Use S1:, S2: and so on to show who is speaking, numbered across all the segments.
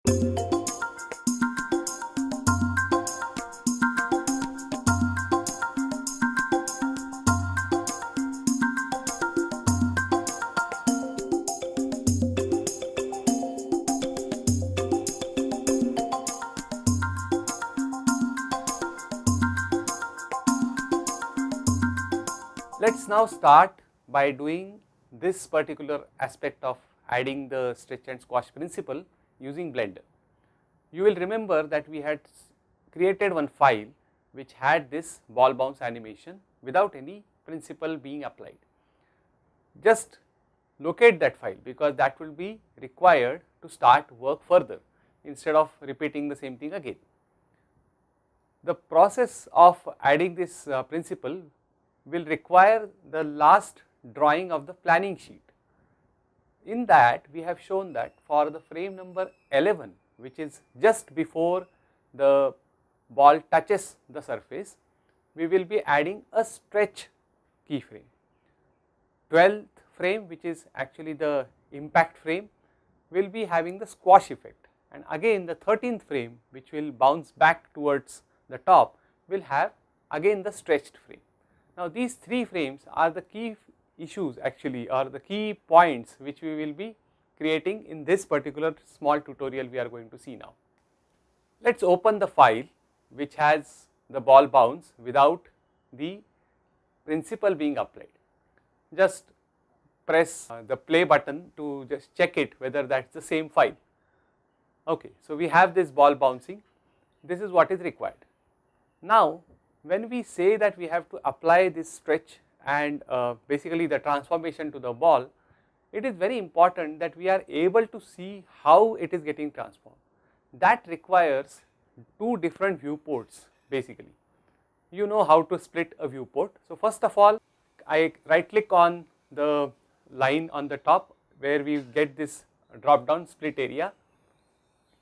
S1: Let us now start by doing this particular aspect of adding the stretch and squash principle using Blender. You will remember that we had created one file which had this ball bounce animation without any principle being applied. Just locate that file, because that will be required to start work further instead of repeating the same thing again. The process of adding this principle will require the last drawing of the planning sheet. In that we have shown that for the frame number 11, which is just before the ball touches the surface, we will be adding a stretch keyframe. 12th frame, which is actually the impact frame, will be having the squash effect, and again the 13th frame, which will bounce back towards the top, will have again the stretched frame. Now these three frames are the key issues actually, or the key points which we will be creating in this particular small tutorial we are going to see now. Let us open the file which has the ball bounce without the principle being applied. Just press the play button to just check it whether that is the same file. Okay, so we have this ball bouncing, this is what is required. Now when we say that we have to apply this stretch and basically the transformation to the ball, it is very important that we are able to see how it is getting transformed. That requires two different viewports basically. You know how to split a viewport. So first of all, I right click on the line on the top where we get this drop down split area,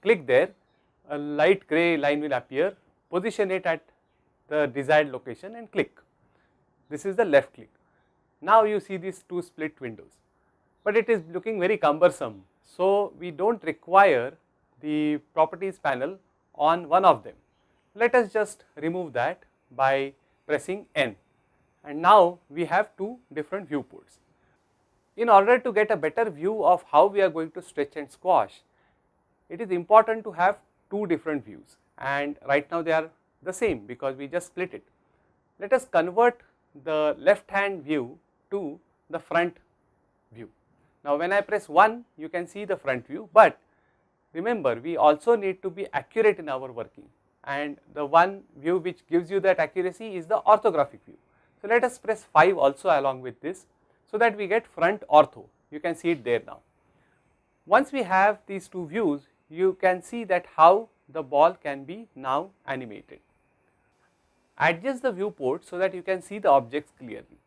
S1: click there, a light grey line will appear, position it at the desired location and click. This is the left click. Now you see these two split windows, but it is looking very cumbersome. So we do not require the properties panel on one of them. Let us just remove that by pressing N, and now we have two different viewports. In order to get a better view of how we are going to stretch and squash, it is important to have two different views, and right now they are the same because we just split it. Let us convert the left hand view to the front view. Now when I press 1, you can see the front view, but remember we also need to be accurate in our working, and the one view which gives you that accuracy is the orthographic view. So let us press 5 also along with this, so that we get front ortho. You can see it there now. Once we have these two views, you can see that how the ball can be now animated. Adjust the viewport so that you can see the objects clearly.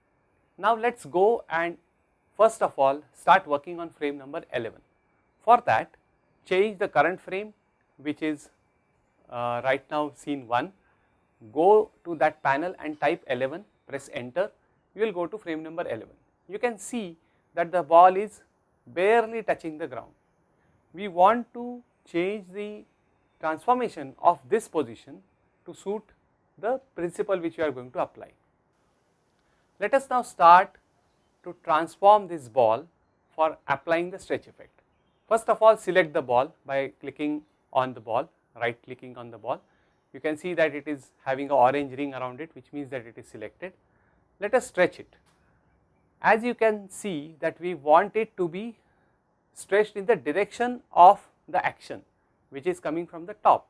S1: Now let us go and first of all start working on frame number 11. For that, change the current frame, which is right now scene 1, go to that panel and type 11, press enter, you will go to frame number 11. You can see that the ball is barely touching the ground. We want to change the transformation of this position to suit the principle which we are going to apply. Let us now start to transform this ball for applying the stretch effect. First of all, select the ball by clicking on the ball, right clicking on the ball. You can see that it is having an orange ring around it, which means that it is selected. Let us stretch it. As you can see that we want it to be stretched in the direction of the action which is coming from the top.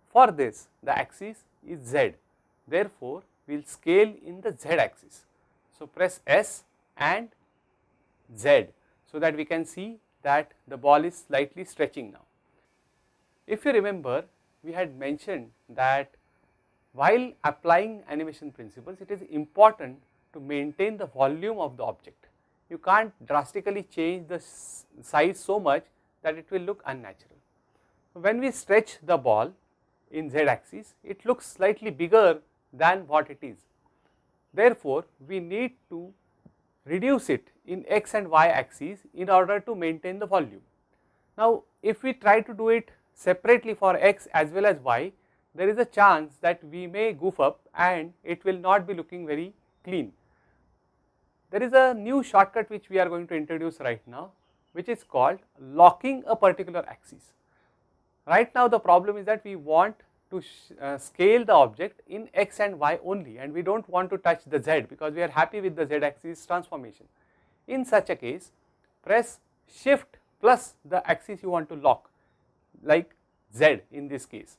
S1: For this, the axis is Z. Therefore, we will scale in the Z axis. So press S and Z so that we can see that the ball is slightly stretching now. If you remember, we had mentioned that while applying animation principles, it is important to maintain the volume of the object. You can't drastically change the size so much that it will look unnatural. When we stretch the ball in Z axis, it looks slightly bigger than what it is. Therefore, we need to reduce it in X and Y axis in order to maintain the volume. Now, if we try to do it separately for x as well as y, there is a chance that we may goof up and it will not be looking very clean. There is a new shortcut which we are going to introduce right now, which is called locking a particular axis. Right now the problem is that we want to scale the object in x and y only, and we do not want to touch the z because we are happy with the z axis transformation. In such a case, press shift plus the axis you want to lock, like z in this case.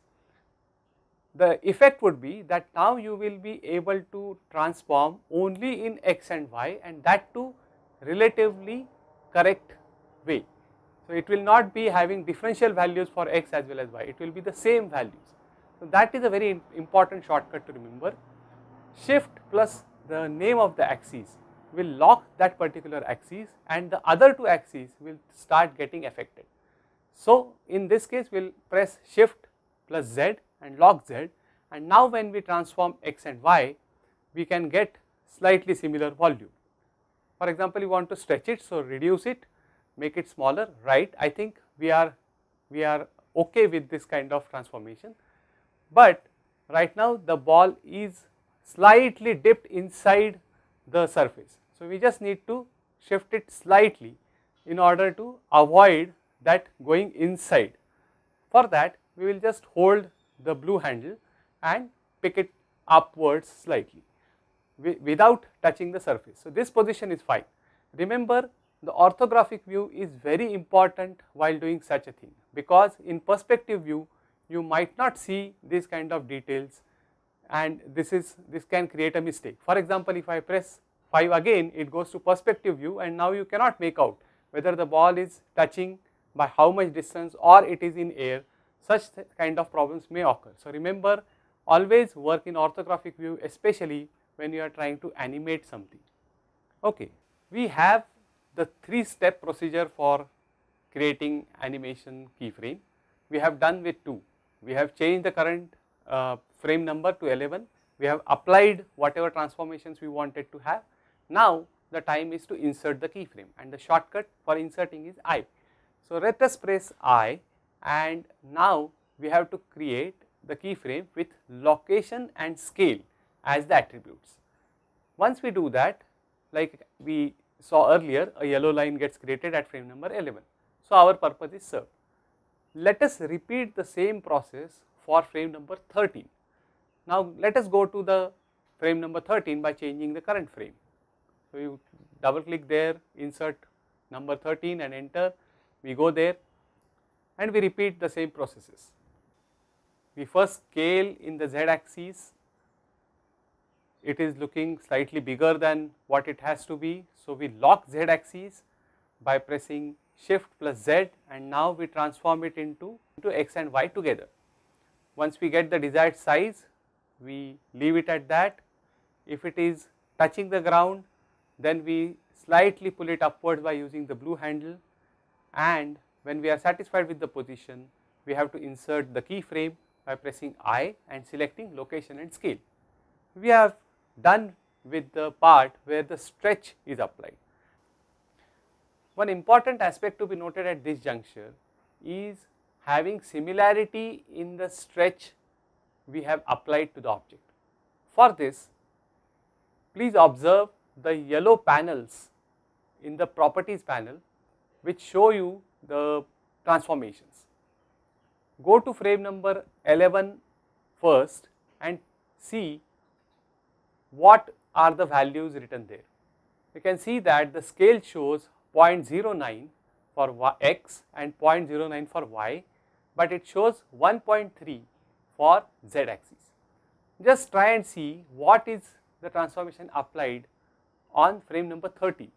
S1: The effect would be that now you will be able to transform only in x and y, and that too relatively correct way. So it will not be having differential values for x as well as y, it will be the same values. So that is a very important shortcut to remember. Shift plus the name of the axis will lock that particular axis, and the other two axes will start getting affected. So in this case we will press shift plus z and lock z, and now when we transform x and y, we can get slightly similar volume. For example, you want to stretch it, so reduce it, make it smaller, right? I think we are okay with this kind of transformation, but right now the ball is slightly dipped inside the surface. So we just need to shift it slightly in order to avoid that going inside. For that we will just hold the blue handle and pick it upwards slightly without touching the surface. So this position is fine. Remember, the orthographic view is very important while doing such a thing, because in perspective view you might not see this kind of details, and this can create a mistake. For example, if I press 5 again, it goes to perspective view, and now you cannot make out whether the ball is touching by how much distance or it is in air. Such kind of problems may occur. So remember, always work in orthographic view, especially when you are trying to animate something. Okay, we have the 3-step procedure for creating animation keyframe. We have done with 2. We have changed the current frame number to 11. We have applied whatever transformations we wanted to have. Now the time is to insert the keyframe, and the shortcut for inserting is I. So let us press I, and now we have to create the keyframe with location and scale as the attributes. Once we do that, like we saw earlier, a yellow line gets created at frame number 11. So our purpose is served. Let us repeat the same process for frame number 13. Now let us go to the frame number 13 by changing the current frame. So you double click there, insert number 13 and enter. We go there and we repeat the same processes. We first scale in the z axis. It is looking slightly bigger than what it has to be, so we lock z axis by pressing shift plus z, and now we transform it into x and y together. Once we get the desired size, we leave it at that. If it is touching the ground, then we slightly pull it upwards by using the blue handle, and when we are satisfied with the position, we have to insert the keyframe by pressing I and selecting location and scale. We have done with the part where the stretch is applied. One important aspect to be noted at this juncture is having similarity in the stretch we have applied to the object. For this, please observe the yellow panels in the properties panel which show you the transformations. Go to frame number 11 first and see what are the values written there. You can see that the scale shows 0.09 for x and 0.09 for y, but it shows 1.3 for z axis. Just try and see what is the transformation applied on frame number 30.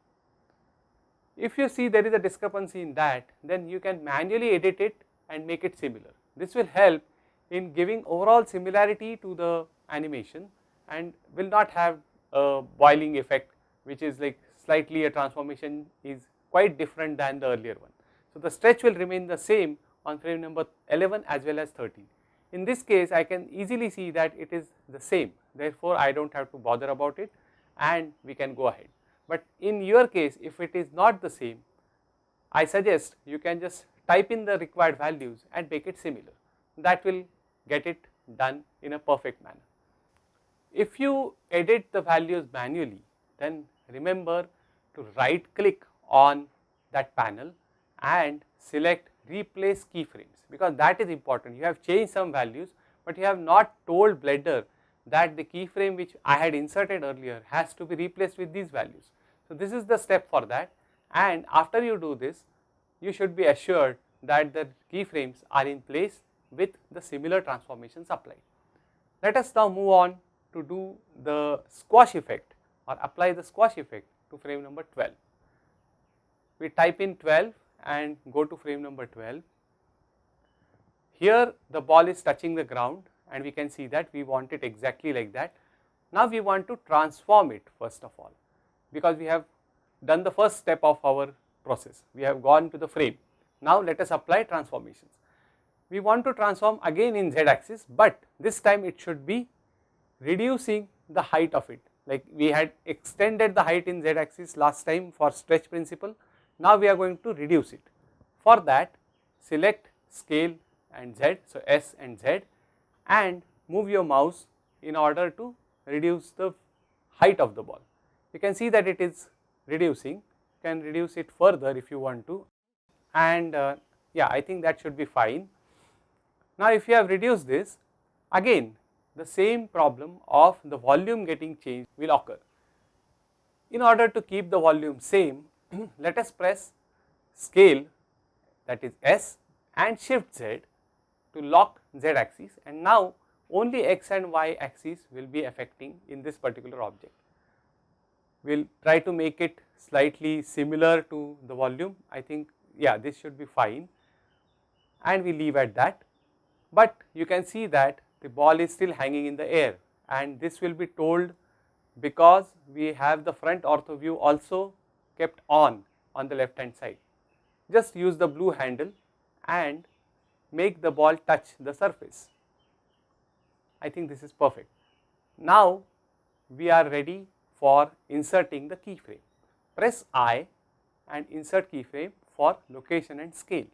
S1: If you see there is a discrepancy in that, then you can manually edit it and make it similar. This will help in giving overall similarity to the animation and will not have a boiling effect, which is like slightly a transformation is quite different than the earlier one. So the stretch will remain the same on frame number 11 as well as 13. In this case, I can easily see that it is the same, therefore I do not have to bother about it and we can go ahead. But in your case, if it is not the same, I suggest you can just type in the required values and make it similar. That will get it done in a perfect manner. If you edit the values manually, then remember to right click on that panel and select replace keyframes, because that is important. You have changed some values, but you have not told Blender that the keyframe which I had inserted earlier has to be replaced with these values. So this is the step for that, and after you do this, you should be assured that the keyframes are in place with the similar transformations applied. Let us now move on to do the squash effect or apply the squash effect to frame number 12. We type in 12 and go to frame number 12. Here the ball is touching the ground and we can see that we want it exactly like that. Now we want to transform it first of all, because we have done the first step of our process. We have gone to the frame. Now let us apply transformations. We want to transform again in Z axis, but this time it should be reducing the height of it. Like we had extended the height in Z axis last time for stretch principle. Now we are going to reduce it. For that, select scale and Z, so S and Z, and move your mouse in order to reduce the height of the ball. You can see that it is reducing. You can reduce it further if you want to, and yeah, I think that should be fine. Now if you have reduced this, again the same problem of the volume getting changed will occur. In order to keep the volume same, let us press scale, that is S, and shift Z to lock Z axis, and now only X and Y axis will be affecting in this particular object. We will try to make it slightly similar to the volume. I think, yeah, this should be fine, and we leave at that. But you can see that the ball is still hanging in the air, and this will be told because we have the front ortho view also kept on the left hand side. Just use the blue handle and make the ball touch the surface. I think this is perfect. Now we are ready for inserting the keyframe. Press I and insert keyframe for location and scale.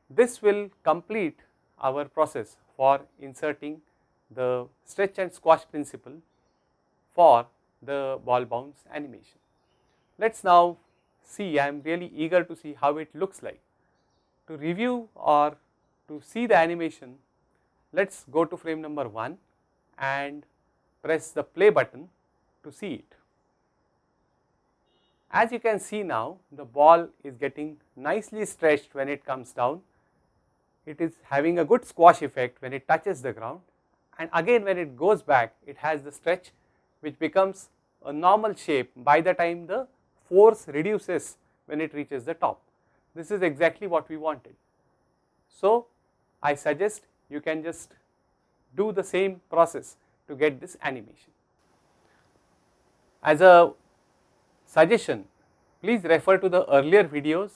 S1: This will complete our process for inserting the stretch and squash principle for the ball bounce animation. Let us now see, I am really eager to see how it looks like. To review or to see the animation, let us go to frame number 1 and press the play button to see it. As you can see now, the ball is getting nicely stretched when it comes down. It is having a good squash effect when it touches the ground, and again when it goes back, it has the stretch which becomes a normal shape by the time the force reduces when it reaches the top. This is exactly what we wanted. So I suggest you can just do the same process to get this animation. As a suggestion, please refer to the earlier videos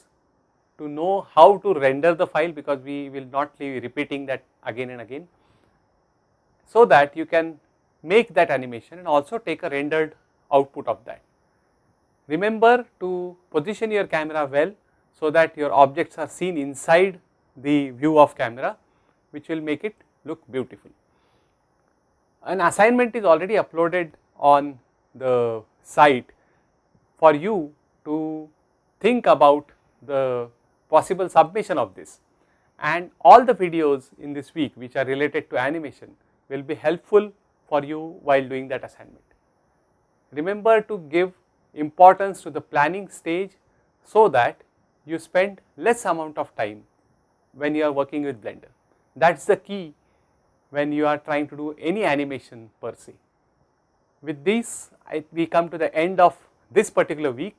S1: to know how to render the file, because we will not be repeating that again and again, so that you can make that animation and also take a rendered output of that. Remember to position your camera well so that your objects are seen inside the view of camera, which will make it look beautiful. An assignment is already uploaded on the site for you to think about the possible submission of this, and all the videos in this week which are related to animation will be helpful for you while doing that assignment. Remember to give importance to the planning stage so that you spend less amount of time when you are working with Blender. That is the key when you are trying to do any animation per se. With this, we come to the end of this particular week.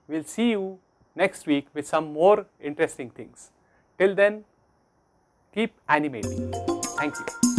S1: We will see you next week with some more interesting things. Till then, keep animating. Thank you.